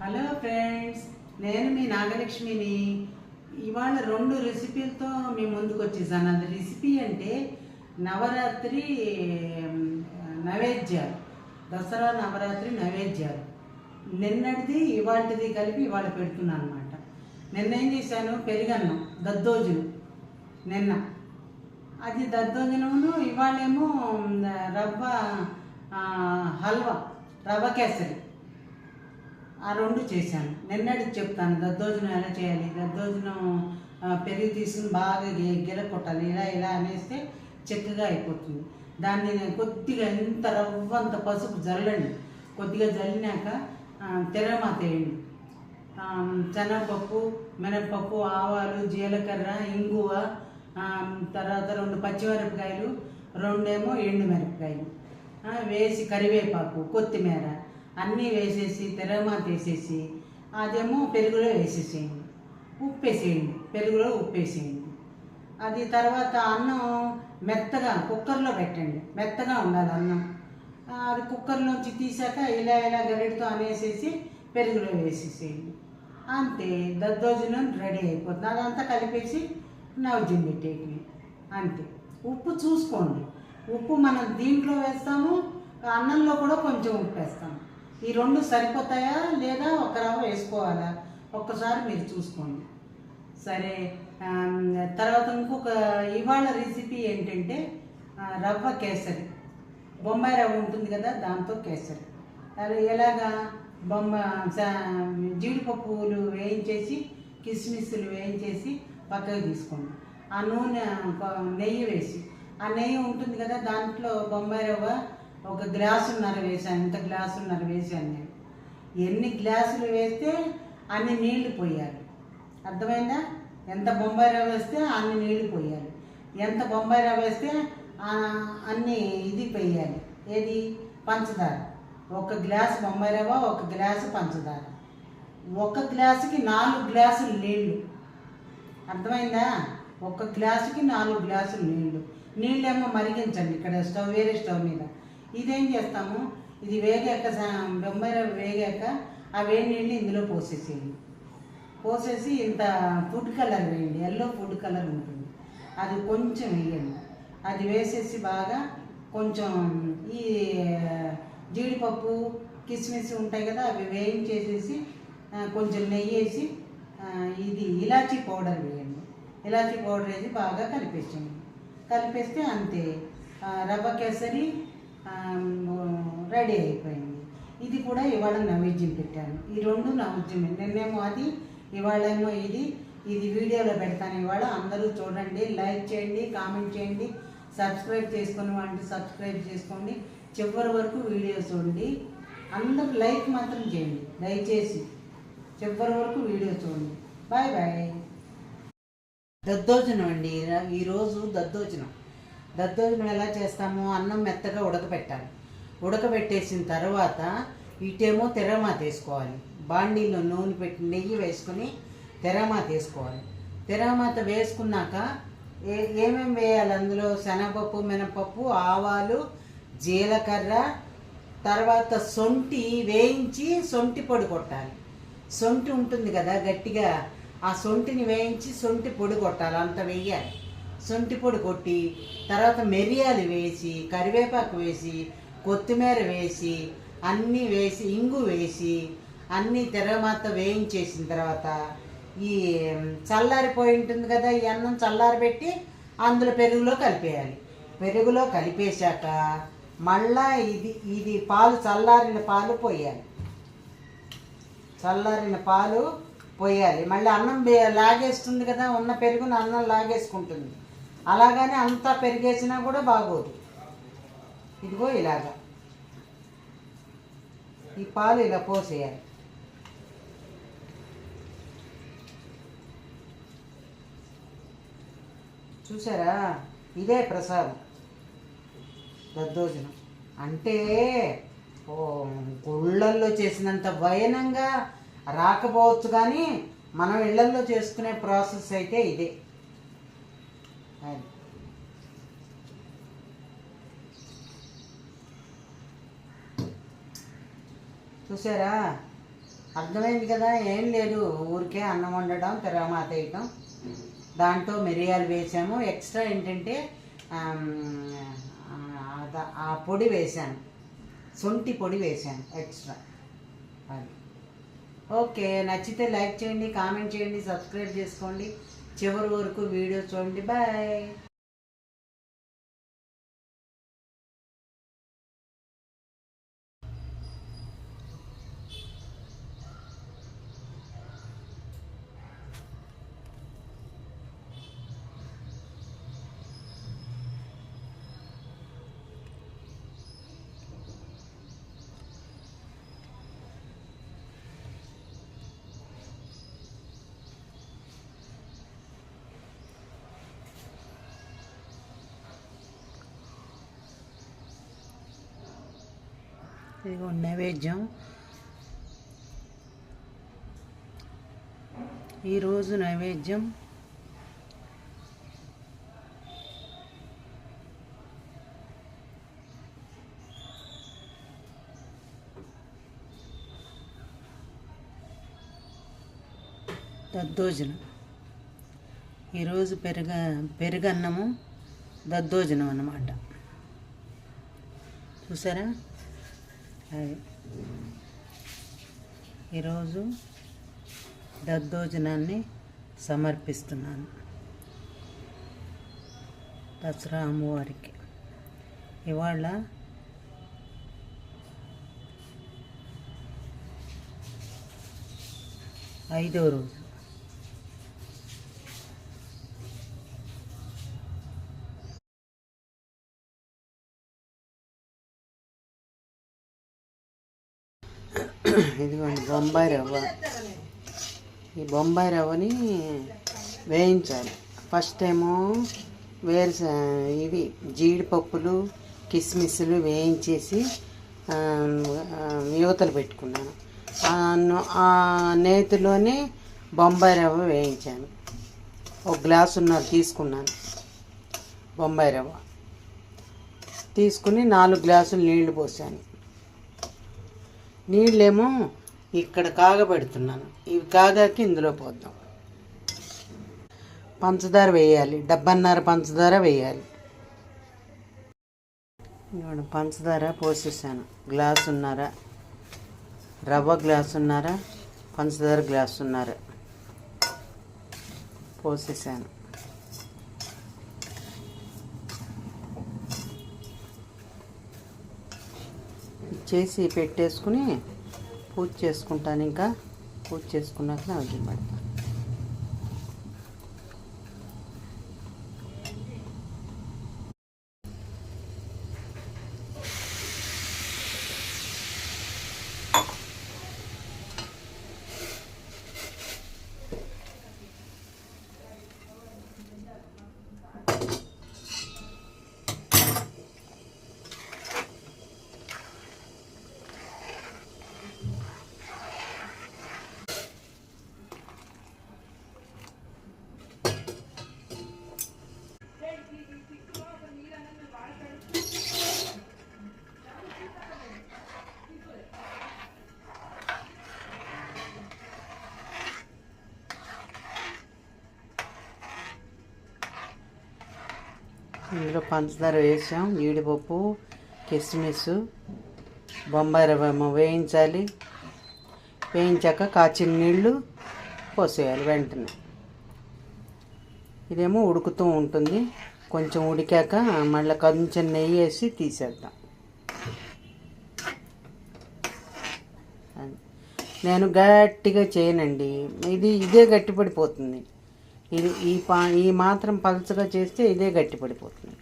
Hello friends, నేను మీ నాగలక్ష్మిని. ఇవాళ 2 రెసిపీలతో మీ ముందుకు వచ్చేసాను. అది రెసిపీ అంటే నవరాత్రి నైవేద్యాలు, దసరా నవరాత్రి నైవేద్యాలు. నిన్నటిది ఇవాళది కలిపి ఇవాళ పెడుతున్నాను అనమాట. నిన్న ఏం చేశాను, పెరుగన్నం దద్దోజనం. నిన్న అది దద్దోజనమును, ఇవాళేమో రవ్వ హల్వా, రవ్వ కేసరి. ఆ 2 చేశాను. నిన్నటికి చెప్తాను దద్దోజనం ఎలా చేయాలి. దద్దోజనం పెరుగు తీసుకుని బాగా గిల కొట్టాలి. ఇలా ఇలా అనేస్తే చక్కగా అయిపోతుంది. దాన్ని నేను కొద్దిగా ఎంత రవ్వ అంత పసుపు జల్లండి. కొద్దిగా జల్లినాక తెరమాత వేయండి. శనగపప్పు, మినపప్పు, ఆవాలు, జీలకర్ర, ఇంగువ, తర్వాత 2 పచ్చిమిరపకాయలు, 2 ఎండుమిరపకాయలు వేసి, కరివేపాకు, కొత్తిమీర అన్నీ వేసేసి తెరమాత వేసేసి అదేమో పెరుగులో వేసేసేయండి. ఉప్పు వేసేయండి, పెరుగులో ఉప్పు వేసేయండి. అది తర్వాత అన్నం మెత్తగా కుక్కర్లో పెట్టండి. మెత్తగా ఉండాలి అన్నం. అది కుక్కర్లోంచి తీసాక ఇలా ఇలా గరిటతో అనేసేసి పెరుగులో వేసేసేయండి. అంతే, దద్దోజనం రెడీ అయిపోతుంది. అదంతా కలిపేసి నైవేద్యం పెట్టేయండి. అంతే. ఉప్పు చూసుకోండి. ఉప్పు మనం దీంట్లో వేస్తాము, అన్నంలో కూడా కొంచెం ఉప్పు వేస్తాము. ఈ 2 సరిపోతాయా లేదా ఒక రవ్వ వేసుకోవాలా ఒక్కసారి మీరు చూసుకోండి. సరే, తర్వాత ఇంకొక ఇవాళ రెసిపీ ఏంటంటే రవ్వ కేసరి. బొంబాయి రవ్వ ఉంటుంది కదా, దాంతో కేసరి. అది ఎలాగా, జీడిపప్పులు వేయించేసి, కిస్మిస్లు వేయించేసి పక్కకు తీసుకోండి. ఆ నూనె నెయ్యి వేసి, ఆ నెయ్యి ఉంటుంది కదా, దాంట్లో బొంబాయి రవ్వ 1 గ్లాసున్నర వేసాను. ఇంత గ్లాసున్నర వేసాను నేను. ఎన్ని గ్లాసులు వేస్తే అన్ని నీళ్లు పోయాలి. అర్థమైందా? ఎంత బొంబాయి రవ్వ వేస్తే అన్ని నీళ్లు పోయాలి. ఎంత బొంబాయి రవ్వ వేస్తే అన్ని ఇది పోయాలి. ఏది? పంచదార. 1 గ్లాసు బొంబాయి రవ్వ, 1 గ్లాసు పంచదార. 1 గ్లాసుకి 4 గ్లాసులు నీళ్లు. అర్థమైందా? 1 గ్లాసుకి 4 గ్లాసులు నీళ్లు. నీళ్ళేమో మరిగించండి ఇక్కడ వేరే స్టవ్ మీద. ఇదేం చేస్తాము, ఇది వేగాక, బొంబాయి రవ్వ వేగాక ఆ వేడి నీళ్ళు ఇందులో పోసేసేయండి. పోసేసి ఇంత ఫుడ్ కలర్ వేయండి. ఎల్లో ఫుడ్ కలర్ ఉంటుంది, అది కొంచెం వేయండి. అది వేసేసి బాగా కొంచెం ఈ జీడిపప్పు, కిస్మిస్ ఉంటాయి కదా, అవి వేయించేసేసి కొంచెం నెయ్యి వేసి ఇది ఇలాచీ పౌడర్ వేయండి. ఇలాచీ పౌడర్ వేసి బాగా కలిపేసేయండి. కలిపేస్తే అంతే, రవ్వ కేసరి రెడీ అయిపోయింది. ఇది కూడా ఇవాళ నైవేద్యం పెట్టాను. ఈ 2 నైవేద్యమే. నిన్నేమో అది, ఇవాళేమో ఇది. ఇది వీడియోలో పెడతాను ఇవాళ. అందరూ చూడండి, లైక్ చేయండి, కామెంట్ చేయండి. సబ్స్క్రైబ్ చేసుకుని వాళ్ళు సబ్స్క్రైబ్ చేసుకోండి. చివరి వరకు వీడియో చూడండి. అందరూ లైక్ మాత్రం చేయండి దయచేసి. చివరి వరకు వీడియో చూడండి. Bye bye. దద్దోజనం అండి ఈరోజు. దద్దోజనం ఎలా చేస్తామో, అన్నం మెత్తగా ఉడకబెట్టాలి. ఉడకబెట్టేసిన తర్వాత ఇటేమో తెరమాత వేసుకోవాలి. బాండీలో నూనె పెట్టి నెయ్యి వేసుకొని తెరమాత వేసుకోవాలి. తెరమాత వేసుకున్నాక ఏమేమి వేయాలి అందులో? శనగపప్పు, మినపప్పు, ఆవాలు, జీలకర్ర, తర్వాత సొంటి వేయించి సొంటి పొడి కొట్టాలి. సొంటి ఉంటుంది కదా గట్టిగా, ఆ సొంటిని వేయించి సొంటి పొడి కొట్టాలి. అంత వేయాలి. సొంటి పొడి కొట్టి తర్వాత మిరియాలు వేసి, కరివేపాకు వేసి, కొత్తిమీర వేసి, అన్నీ వేసి, ఇంగు వేసి అన్నీ తెరమాత వేయించేసిన తర్వాత ఈ చల్లారిపోయి ఉంటుంది కదా, ఈ అన్నం చల్లారబెట్టి అందులో పెరుగులో కలిపేయాలి. పెరుగులో కలిపేశాక మళ్ళా ఇది పాలు, చల్లారిన పాలు పోయాలి. చల్లారిన పాలు పోయాలి. మళ్ళీ అన్నం లాగేస్తుంది కదా, ఉన్న పెరుగును అన్నం లాగేసుకుంటుంది. అలాగని అంతా పెరిగేసినా కూడా బాగోదు. ఇదిగో ఇలాగా ఈ పాలు ఇలా పోసేయాలి. చూసారా? ఇదే ప్రసాదం దద్దోజనం అంటే. గుళ్ళల్లో చేసినంత వైనంగా రాకపోవచ్చు, కానీ మనం ఇళ్లల్లో చేసుకునే ప్రాసెస్ అయితే ఇదే. చూసారా? అర్థమైంది కదా, ఏం లేదు, ఊరికే అన్నం వండడం తిరగమాత వేయటం, దాంట్లో మిరియాలు వేసాము. ఎక్స్ట్రా ఏంటంటే ఆ పొడి వేసాను, శొంఠి పొడి వేసాను ఎక్స్ట్రా. అది ఓకే. నచ్చితే లైక్ చేయండి, కామెంట్ చేయండి, సబ్స్క్రైబ్ చేసుకోండి, చివరి వరకు వీడియో చూడండి. బాయ్. ఇదిగో నైవేద్యం. ఈరోజు నైవేద్యం దద్దోజనం. ఈరోజు పెరుగన్నము దద్దోజనం అన్నమాట. చూసారా? అది ఈరోజు దద్దోజనాన్ని సమర్పిస్తున్నాను దసరా అమ్మవారికి. ఇవాళ ఐదో రోజు. ఇదిగోండి బొంబాయి రవ్వ. ఈ బొంబాయి రవ్వని వేయించాలి. ఫస్ట్ ఏమో ఇవి జీడిపప్పులు కిస్మిస్లు వేయించేసి యువతలు పెట్టుకున్నాను. ఆ నేతిలోనే బొంబాయి రవ్వ వేయించాను. ఒక గ్లాసున్నర తీసుకున్నాను బొంబాయి రవ్వ. తీసుకుని 4 గ్లాసులు నీళ్లు పోసాను. నీళ్ళేమో ఇక్కడ కాగబెడుతున్నాను. ఇవి కాగాక ఇందులో పోద్దాం. పంచదార వేయాలి, 1.5 పంచదార వేయాలి. ఇప్పుడు పంచదార పోసేసాను. గ్లాసున్నర రవ్వ, గ్లాసున్నర పంచదార, గ్లాసున్నర పోసేసాను. చేసి పెట్టేసుకుని పూజ చేసుకుంటాను. ఇంకా పూజ చేసుకున్నాక నైవేద్యం పెడతాను. ఇందులో పంచదార వేసాం, జీడిపప్పు, కిస్మిస్, బొంబాయి రవ్వ వేయించాలి. వేయించాక కాచిన నీళ్ళు పోసేయాలి వెంటనే. ఇదేమో ఉడుకుతూ ఉంటుంది. కొంచెం ఉడికాక మళ్ళీ కొంచెం నెయ్యి వేసి తీసేద్దాం. నేను గట్టిగా చేయనండి, ఇదే గట్టిపడిపోతుంది. ఈ మాత్రం పలుచగా చేస్తే ఇదే గట్టిపడిపోతుంది.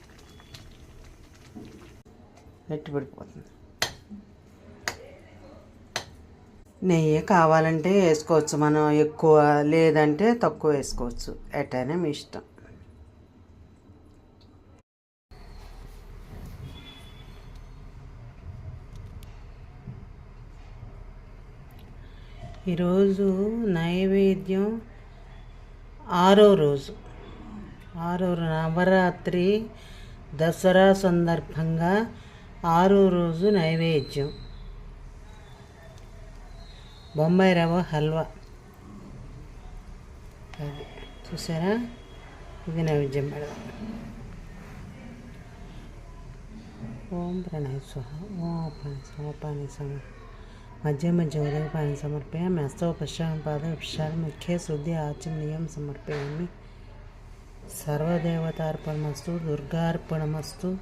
నెయ్యి కావాలంటే వేసుకోవచ్చు మనం, ఎక్కువ లేదంటే తక్కువ వేసుకోవచ్చు. ఎటైనా మీ ఇష్టం. ఈరోజు నైవేద్యం 6వ రోజు. 6వ నవరాత్రి దసరా సందర్భంగా 6వ రోజు నైవేద్యం. బొంబాయి రవ్వ హల్వా. అది చూసారా, ఇది నైవేద్యం పెడదాం. ఓం ప్రణయ స్వహ, ఓం ప్రణయ స్వహ, పాని సమ మధ్య మధ్య ఉదయ పాని సమర్పయామి. హస్తౌ పశ్చామి పాదౌ విశాల ముఖ్య శుద్ధి ఆచమనీయం సమర్పయామి. సర్వదేవతార్పణమస్తు, దుర్గార్పణమస్తు,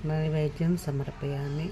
నైవేద్యం సమర్పయామి.